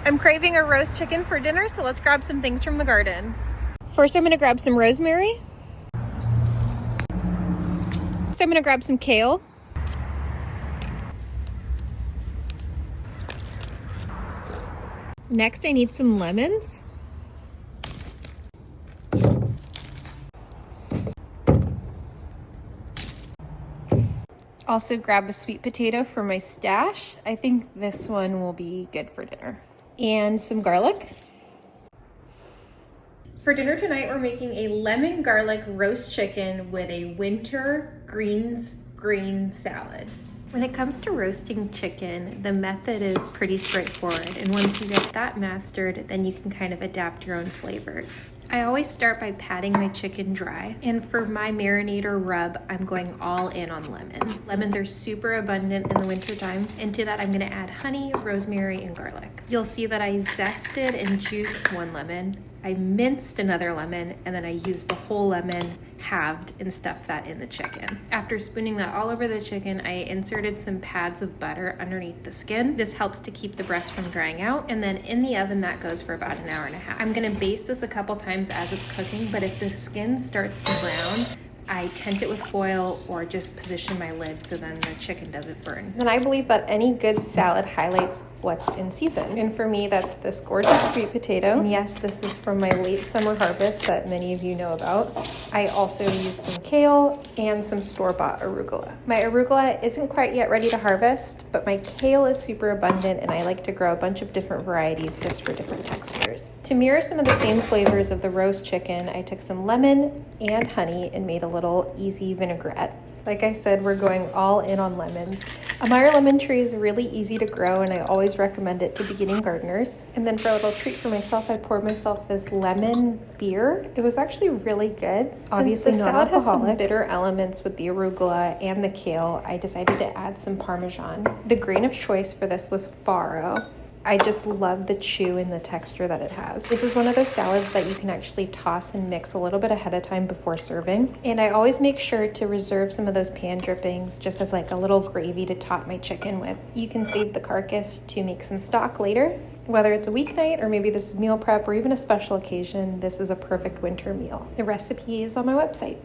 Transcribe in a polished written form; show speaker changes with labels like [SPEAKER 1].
[SPEAKER 1] I'm craving a roast chicken for dinner, so let's grab some things from the garden. First, I'm gonna grab some rosemary. Next, I'm gonna grab some kale. Next, I need some lemons. Also grab a sweet potato for my stash. I think this one will be good for dinner. And some garlic. For dinner tonight, we're making a lemon garlic roast chicken with a winter greens green salad. When it comes to roasting chicken, the method is pretty straightforward. And once you get that mastered, then you can kind of adapt your own flavors. I always start by patting my chicken dry. And for my marinator rub, I'm going all in on lemon. Lemons are super abundant in the wintertime. And to that, I'm gonna add honey, rosemary, and garlic. You'll see that I zested and juiced one lemon. I minced another lemon, and then I used the whole lemon halved and stuffed that in the chicken. After spooning that all over the chicken, I inserted some pads of butter underneath the skin. This helps to keep the breast from drying out. And then in the oven, that goes for about an hour and a half. I'm gonna baste this a couple times as it's cooking, but if the skin starts to brown, I tent it with foil or just position my lid so then the chicken doesn't burn. And I believe that any good salad highlights what's in season. And for me, that's this gorgeous sweet potato. And yes, this is from my late summer harvest that many of you know about. I also used some kale and some store-bought arugula. My arugula isn't quite yet ready to harvest, but my kale is super abundant and I like to grow a bunch of different varieties just for different textures. To mirror some of the same flavors of the roast chicken, I took some lemon and honey and made a little easy vinaigrette. Like I said, we're going all in on lemons. A Meyer lemon tree is really easy to grow and I always recommend it to beginning gardeners. And then for a little treat for myself, I poured myself this lemon beer. It was actually really good. Obviously not alcoholic. Since the salad has some bitter elements with the arugula and the kale, I decided to add some Parmesan. The grain of choice for this was Farro. I just love the chew and the texture that it has. This is one of those salads that you can actually toss and mix a little bit ahead of time before serving. And I always make sure to reserve some of those pan drippings just as like a little gravy to top my chicken with. You can save the carcass to make some stock later. Whether it's a weeknight or maybe this is meal prep or even a special occasion, this is a perfect winter meal. The recipe is on my website.